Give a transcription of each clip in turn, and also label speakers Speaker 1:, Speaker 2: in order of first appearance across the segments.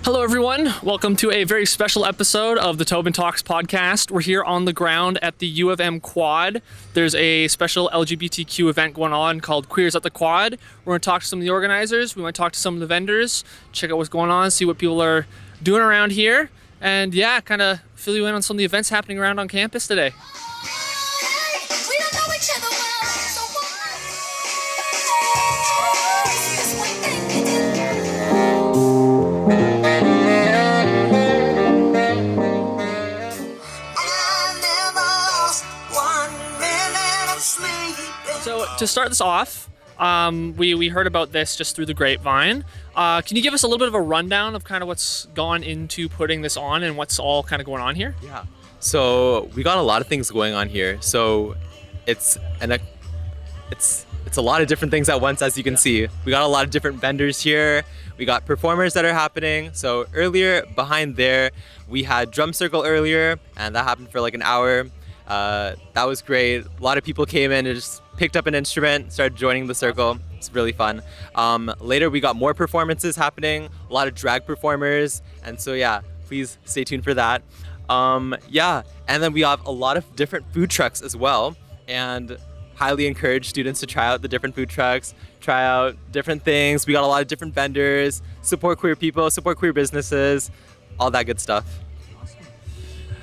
Speaker 1: Hello, everyone. Welcome to a very special episode of the TobanTalks podcast. We're here on the ground at the U of M Quad. There's a special LGBTQ event going on called Queers at the Quad. We're going to talk to some of the organizers. We might talk to some of the vendors, check out what's going on, see what people are doing around here, and yeah, kind of fill you in on some of the events happening around on campus today. So to start this off, we heard about this just through the grapevine. Can you give us a little bit of a rundown of kind of what's gone into putting this on and what's all kind of going on here?
Speaker 2: Yeah. So we got a lot of things going on here. So it's a lot of different things at once, as you can see. We got a lot of different vendors here. We got performers that are happening. So earlier behind there, we had drum circle earlier, and that happened for like an hour. That was great. A lot of people came in and just picked up an instrument, started joining the circle. It's really fun. Later we got more performances happening, a lot of drag performers, and so yeah, please stay tuned for that. Yeah, and then we have a lot of different food trucks as well, and highly encourage students to try out the different food trucks, try out different things. We got a lot of different vendors, support queer people, support queer businesses, all that good stuff.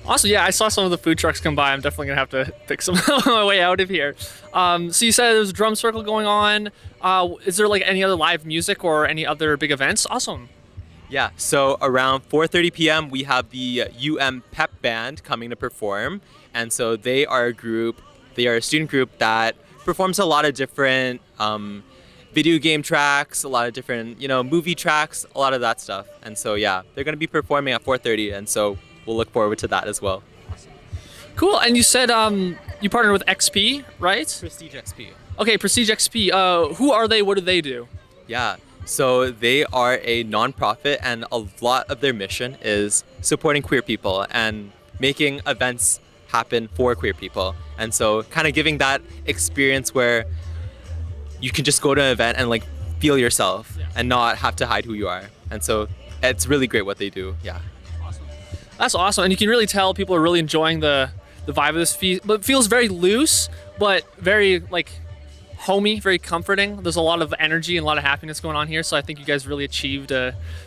Speaker 1: Awesome. Yeah, I saw some of the food trucks come by. I'm definitely going to have to pick some on my way out of here. So you said there's a drum circle going on. Is there like any other live music or any other big events? Awesome.
Speaker 2: Yeah, so around 4:30 p.m. we have the UM Pep Band coming to perform. And so they are a student group that performs a lot of different video game tracks, a lot of different, movie tracks, a lot of that stuff. And so yeah, they're going to be performing at 4:30, and so we'll look forward to that as well.
Speaker 1: Cool. And you said you partnered with XP, right?
Speaker 2: Prestige XP.
Speaker 1: Okay, Prestige XP. Who are they? What do they do?
Speaker 2: Yeah, so they are a nonprofit, and a lot of their mission is supporting queer people and making events happen for queer people. And so kind of giving that experience where you can just go to an event and like feel yourself and not have to hide who you are. And so it's really great what they do. Yeah.
Speaker 1: That's awesome. And you can really tell people are really enjoying the vibe of this feast. But it feels very loose, but very like homey, very comforting. There's a lot of energy and a lot of happiness going on here. So I think you guys really achieved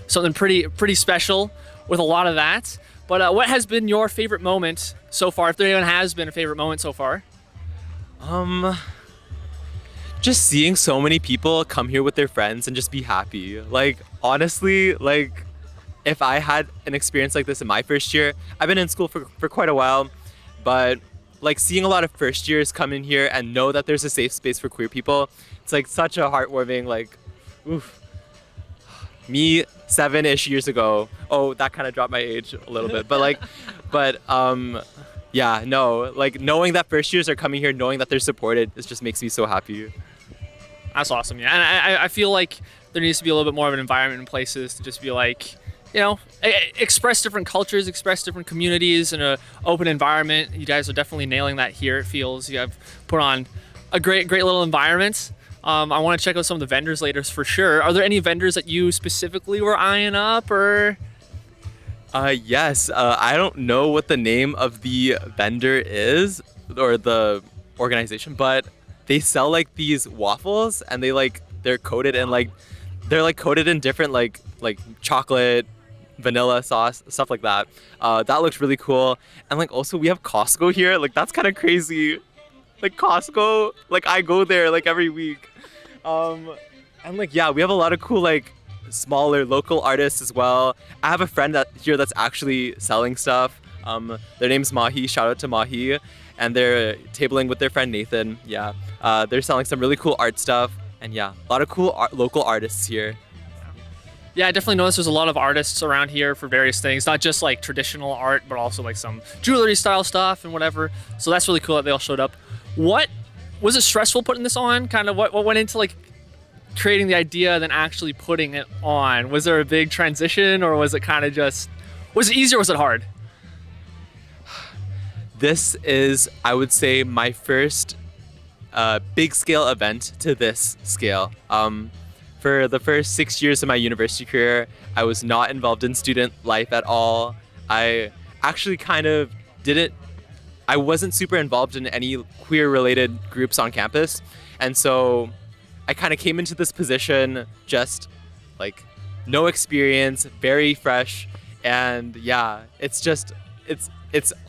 Speaker 1: something pretty special with a lot of that. But what has been your favorite moment so far, if there even has been a favorite moment so far?
Speaker 2: Just seeing so many people come here with their friends and just be happy. Like, honestly, like, if I had an experience like this in my first year, I've been in school for quite a while, but like seeing a lot of first years come in here and know that there's a safe space for queer people, it's like such a heartwarming, like, oof. Me 7-ish years ago, that kind of dropped my age a little bit, yeah, no, like knowing that first years are coming here, knowing that they're supported, it just makes me so happy.
Speaker 1: That's awesome, yeah. And I feel like there needs to be a little bit more of an environment in places to just be like, express different cultures, express different communities in an open environment. You guys are definitely nailing that here. It feels you have put on a great little environment. I want to check out some of the vendors later for sure. Are there any vendors that you specifically were eyeing up or?
Speaker 2: Yes. I don't know what the name of the vendor is or the organization, but they sell like these waffles, and they're coated in coated in different like chocolate, vanilla sauce, stuff like that. That looks really cool. And like also we have Costco here. Like that's kind of crazy. Like Costco, like I go there like every week. And like yeah, we have a lot of cool like smaller local artists as well. I have a friend that's actually selling stuff. Their name's Mahi. Shout out to Mahi. And they're tabling with their friend Nathan. Yeah, they're selling some really cool art stuff. And yeah, a lot of cool local artists here.
Speaker 1: Yeah, I definitely noticed there's a lot of artists around here for various things, not just like traditional art, but also like some jewelry style stuff and whatever. So that's really cool that they all showed up. What was it stressful putting this on? Kind of what went into like creating the idea, then actually putting it on? Was there a big transition, or was it kind of just, was it easier or was it hard?
Speaker 2: This is, I would say, my first big scale event to this scale. For the first 6 years of my university career, I was not involved in student life at all. I actually kind of I wasn't super involved in any queer-related groups on campus. And so I kind of came into this position just like no experience, very fresh. And yeah, it's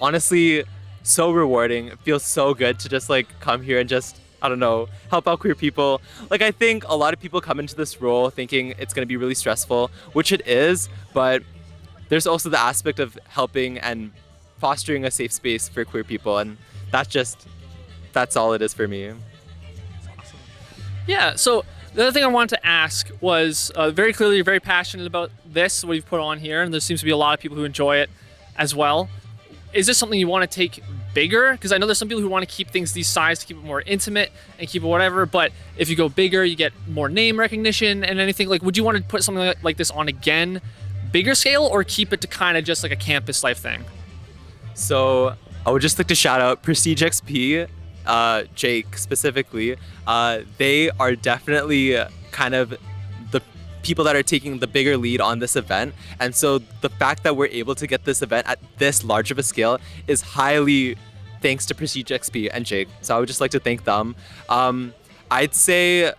Speaker 2: honestly so rewarding. It feels so good to just like come here and just, I don't know, help out queer people. Like, I think a lot of people come into this role thinking it's going to be really stressful, which it is, but there's also the aspect of helping and fostering a safe space for queer people, and that's all it is for me.
Speaker 1: Yeah, so the other thing I wanted to ask was, very clearly you're very passionate about this, what you've put on here, and there seems to be a lot of people who enjoy it as well. Is this something you want to take bigger? Because I know there's some people who want to keep things these size to keep it more intimate and keep it whatever, but if you go bigger, you get more name recognition and anything. Like, would you want to put something like this on again, bigger scale, or keep it to kind of just like a campus life thing?
Speaker 2: So I would just like to shout out Prestige XP, Jake specifically. They are definitely kind of the people that are taking the bigger lead on this event. And so the fact that we're able to get this event at this large of a scale is highly thanks to Prestige XP and Jake. So I would just like to thank them. I'd say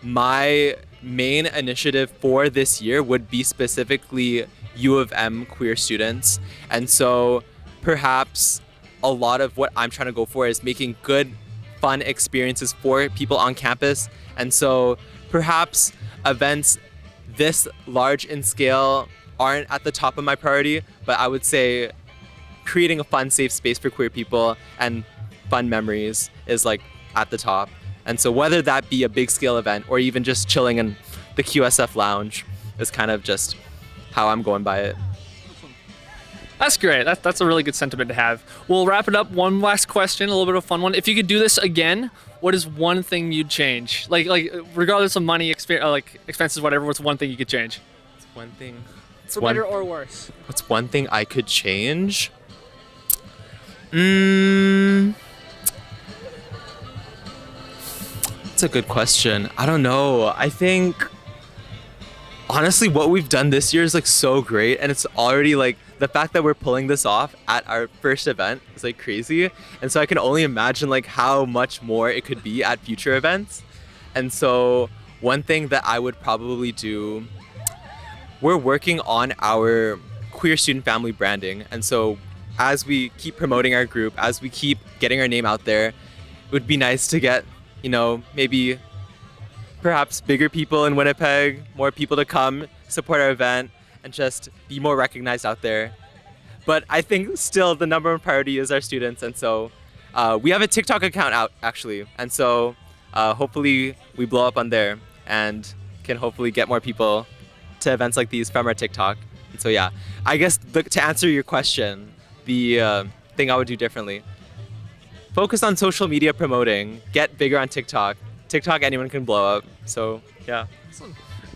Speaker 2: my main initiative for this year would be specifically U of M queer students. And so perhaps a lot of what I'm trying to go for is making good, fun experiences for people on campus. And so perhaps events this large in scale aren't at the top of my priority, but I would say creating a fun, safe space for queer people and fun memories is like at the top. And so whether that be a big scale event or even just chilling in the QSF lounge is kind of just how I'm going by it.
Speaker 1: That's great. That's a really good sentiment to have. We'll wrap it up. One last question, a little bit of a fun one. If you could do this again, what is one thing you'd change? Like regardless of money, expenses, whatever. What's one thing you could change?
Speaker 2: It's one thing.
Speaker 1: For better or worse.
Speaker 2: What's one thing I could change? That's a good question. I don't know. I think honestly, what we've done this year is like so great, and it's already like the fact that we're pulling this off at our first event is like crazy. And so I can only imagine like how much more it could be at future events. And so one thing that I would probably do, we're working on our queer student family branding. And so as we keep promoting our group, as we keep getting our name out there, it would be nice to get, you know, maybe perhaps bigger people in Winnipeg, more people to come support our event and just be more recognized out there. But I think still the number one priority is our students. And so we have a TikTok account out actually. And so hopefully we blow up on there and can hopefully get more people to events like these from our TikTok. And so yeah, I guess to answer your question, the thing I would do differently, focus on social media promoting, get bigger on TikTok. TikTok, anyone can blow up. So yeah.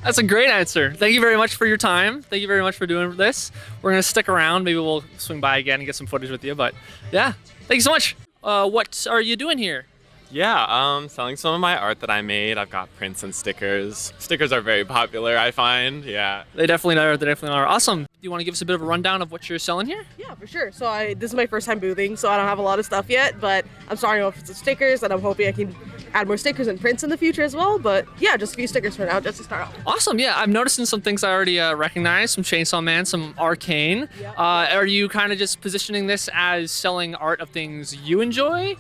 Speaker 1: That's a great answer. Thank you very much for your time. Thank you very much for doing this. We're gonna stick around. Maybe we'll swing by again and get some footage with you. But yeah, thank you so much. What are you doing here?
Speaker 3: Yeah, selling some of my art that I made. I've got prints and stickers. Stickers are very popular, I find. Yeah.
Speaker 1: They definitely are. They definitely are. Awesome. Do you want to give us a bit of a rundown of what you're selling here?
Speaker 4: Yeah, for sure. So this is my first time boothing, so I don't have a lot of stuff yet, but I'm starting off with some stickers, and I'm hoping I can add more stickers and prints in the future as well. But yeah, just a few stickers for now, just to start off.
Speaker 1: Awesome. Yeah, I'm noticing some things I already recognize, some Chainsaw Man, some Arcane.
Speaker 4: Yeah.
Speaker 1: Are you kind of just positioning this as selling art of things you enjoy?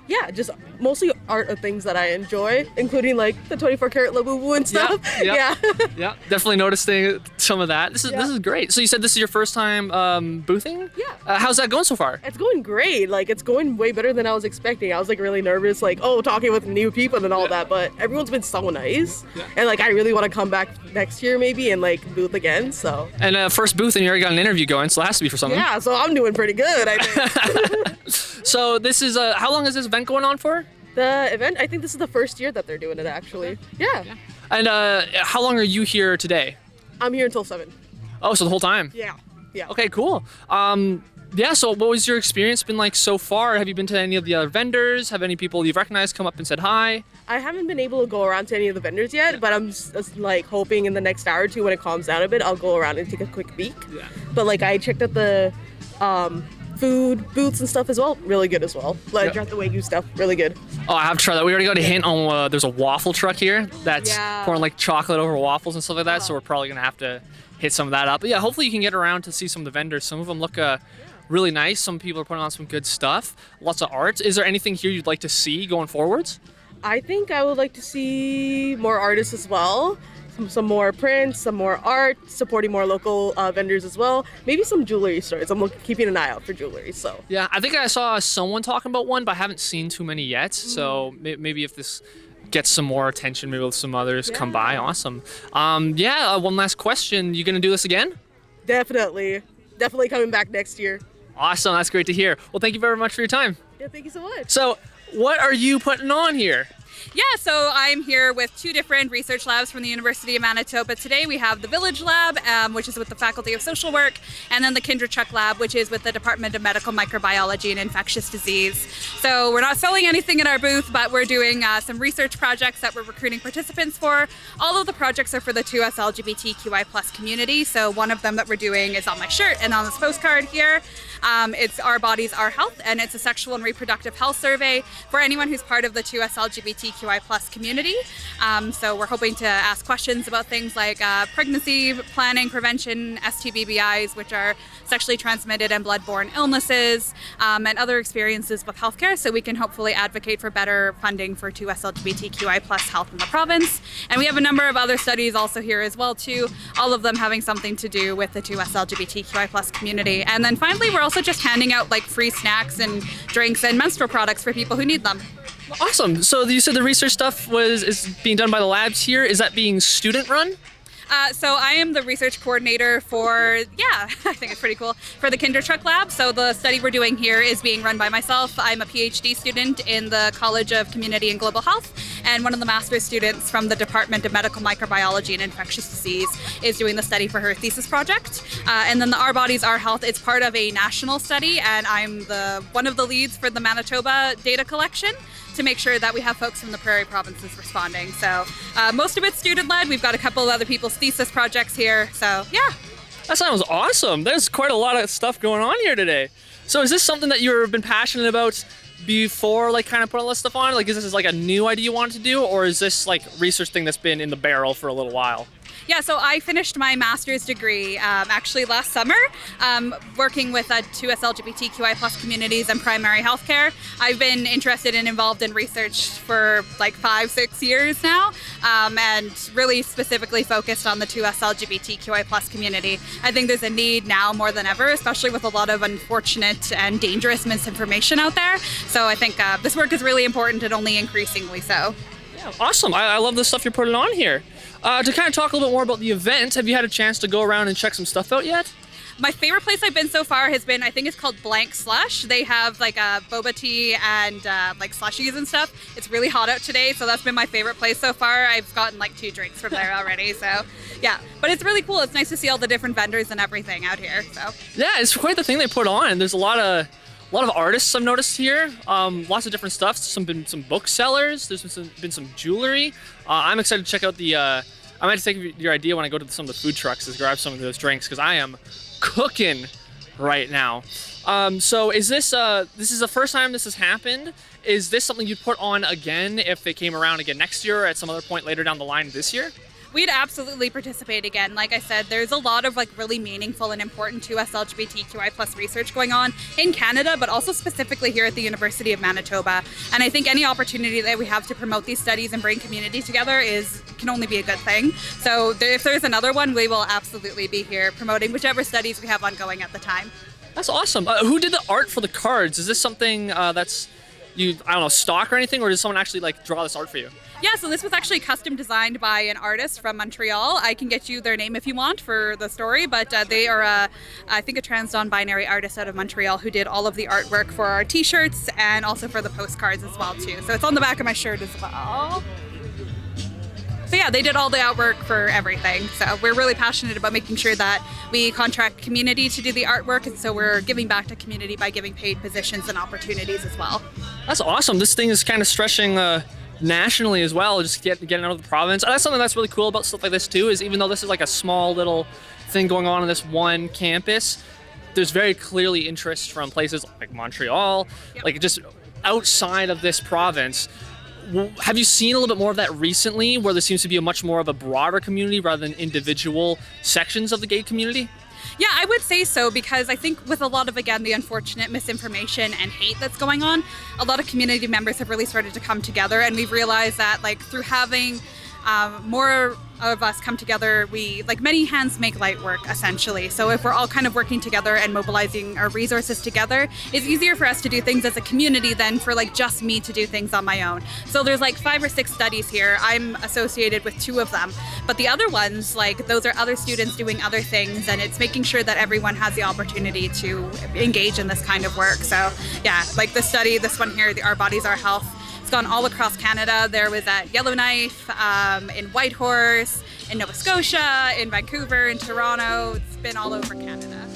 Speaker 4: Yeah, just mostly art of things that I enjoy, including like the 24 karat Labubu and stuff.
Speaker 1: Yeah. Yeah, definitely noticing some of that. This is great. So you said this is your first time boothing?
Speaker 4: Yeah.
Speaker 1: How's that going so far?
Speaker 4: It's going great. Like, it's going way better than I was expecting. I was like really nervous, like, talking with new people and all that, but everyone's been so nice.
Speaker 1: Yeah.
Speaker 4: And like, I really want to come back next year maybe and like booth again, so.
Speaker 1: And first booth and you already got an interview going, so that has to be for something.
Speaker 4: Yeah, so I'm doing pretty good, I think.
Speaker 1: So this is, how long is this event going on for?
Speaker 4: The event, I think this is the first year that they're doing it actually. Yeah.
Speaker 1: And how long are you here today?
Speaker 4: I'm here until 7.
Speaker 1: Oh, so the whole time?
Speaker 4: Yeah.
Speaker 1: Okay, cool. Yeah, so what was your experience been like so far? Have you been to any of the other vendors? Have any people you've recognized come up and said hi?
Speaker 4: I haven't been able to go around to any of the vendors yet, but I'm like hoping in the next hour or two when it calms down a bit, I'll go around and take a quick peek.
Speaker 1: Yeah.
Speaker 4: But like I checked out the food booths and stuff as well, really good as well. Like
Speaker 1: Yeah.
Speaker 4: the Wagyu stuff, really good.
Speaker 1: Oh, I have to try that. We already got a hint on there's a waffle truck here that's
Speaker 4: Yeah.
Speaker 1: pouring like chocolate over waffles and stuff like that. So we're probably gonna have to hit some of that up. But yeah, hopefully you can get around to see some of the vendors. Some of them look really nice. Some people are putting on some good stuff. Lots of art. Is there anything here you'd like to see going forwards?
Speaker 4: I think I would like to see more artists as well. Some more prints, some more art, supporting more local vendors as well. Maybe some jewelry stores. I'm keeping an eye out for jewelry. So
Speaker 1: Yeah, I think I saw someone talking about one, but I haven't seen too many yet. So maybe if this gets some more attention, maybe some others come by. Awesome. One last question. You gonna do this again?
Speaker 4: definitely coming back next year.
Speaker 1: Awesome. That's great to hear. Well, thank you very much for your time.
Speaker 4: Yeah, thank you so much.
Speaker 1: So, what are you putting on here?
Speaker 5: Yeah, so I'm here with two different research labs from the University of Manitoba. Today we have the Village Lab, which is with the Faculty of Social Work, and then the Kinderchuk Lab, which is with the Department of Medical Microbiology and Infectious Disease. So we're not selling anything in our booth, but we're doing some research projects that we're recruiting participants for. All of the projects are for the 2S LGBTQI+ community. So one of them that we're doing is on my shirt and on this postcard here. It's Our Bodies, Our Health, and it's a sexual and reproductive health survey for anyone who's part of the 2S LGBTQI+ community. So we're hoping to ask questions about things like pregnancy planning, prevention, STBBIs, which are sexually transmitted and blood-borne illnesses, and other experiences with healthcare, so we can hopefully advocate for better funding for 2S LGBTQI+ health in the province. And we have a number of other studies also here as well too, all of them having something to do with the 2S LGBTQI+ community. And then finally, we're also just handing out like free snacks and drinks and menstrual products for people who need them.
Speaker 1: Awesome. So you said the research stuff is being done by the labs here. Is that being student run?
Speaker 5: So I am the research coordinator for, I think it's pretty cool, for the Kinderchuk Lab. So the study we're doing here is being run by myself. I'm a PhD student in the College of Community and Global Health, and one of the master's students from the Department of Medical Microbiology and Infectious Disease is doing the study for her thesis project. And then the Our Bodies, Our Health is part of a national study, and I'm one of the leads for the Manitoba data collection to make sure that we have folks from the prairie provinces responding. So most of it's student-led. We've got a couple of other people's thesis projects here. So yeah.
Speaker 1: That sounds awesome. There's quite a lot of stuff going on here today. So is this something that you've been passionate about before, like kind of putting all this stuff on? Like, is this like a new idea you wanted to do, or is this like research thing that's been in the barrel for a little while?
Speaker 5: Yeah, so I finished my master's degree actually last summer, working with 2S LGBTQI+ communities and primary healthcare. I've been interested and involved in research for like 5-6 years now, and really specifically focused on the 2S LGBTQI+ community. I think there's a need now more than ever, especially with a lot of unfortunate and dangerous misinformation out there. So I think this work is really important and only increasingly so.
Speaker 1: Yeah, awesome. I love the stuff you're putting on here. To kind of talk a little bit more about the event, have you had a chance to go around and check some stuff out yet?
Speaker 5: My favorite place I've been so far has been, I think it's called Blank Slush. They have like a boba tea and like slushies and stuff. It's really hot out today, so that's been my favorite place so far. I've gotten like 2 drinks from there already, so yeah. But it's really cool. It's nice to see all the different vendors and everything out here. So
Speaker 1: Yeah, it's quite the thing they put on. There's a lot of artists I've noticed here. Lots of different stuff. Been some booksellers. There's been some jewelry. I'm excited to check out the. I might take your idea when I go to some of the food trucks is grab some of those drinks because I am cooking right now. So is this is the first time this has happened? Is this something you'd put on again if they came around again next year or at some other point later down the line this year?
Speaker 5: we'd absolutely participate again. Like I said, there's a lot of like really meaningful and important 2S LGBTQI plus research going on in Canada, but also specifically here at the University of Manitoba. And I think any opportunity that we have to promote these studies and bring community together can only be a good thing. So if there's another one, we will absolutely be here promoting whichever studies we have ongoing at the time.
Speaker 1: That's awesome. Who did the art for the cards? Is this something that's stock or anything, or did someone actually like draw this art for you?
Speaker 5: Yeah, so this was actually custom designed by an artist from Montreal. I can get you their name if you want for the story, but they are, I think, a trans non-binary artist out of Montreal who did all of the artwork for our t-shirts and also for the postcards as well, too. So it's on the back of my shirt as well. So yeah, they did all the artwork for everything. So we're really passionate about making sure that we contract community to do the artwork, and so we're giving back to community by giving paid positions and opportunities as well.
Speaker 1: That's awesome. This thing is kind of stretching nationally as well, just getting out of the province. And that's something that's really cool about stuff like this too, is even though this is like a small little thing going on this one campus, there's very clearly interest from places like Montreal, like just outside of this province. Have you seen a little bit more of that recently, where there seems to be a much more of a broader community rather than individual sections of the gay community?
Speaker 5: Yeah, I would say so, because I think with a lot of, again, the unfortunate misinformation and hate that's going on, a lot of community members have really started to come together, and we've realized that like through having more of us come together, we like many hands make light work essentially. So if we're all kind of working together and mobilizing our resources together, it's easier for us to do things as a community than for like just me to do things on my own. So there's like 5 or 6 studies here. I'm associated with 2 of them, but the other ones, like those are other students doing other things, and it's making sure that everyone has the opportunity to engage in this kind of work. So yeah, like the study, this one here, the Our Bodies, Our Health, it's gone all across Canada. There was at Yellowknife, in Whitehorse, in Nova Scotia, in Vancouver, in Toronto. It's been all over Canada.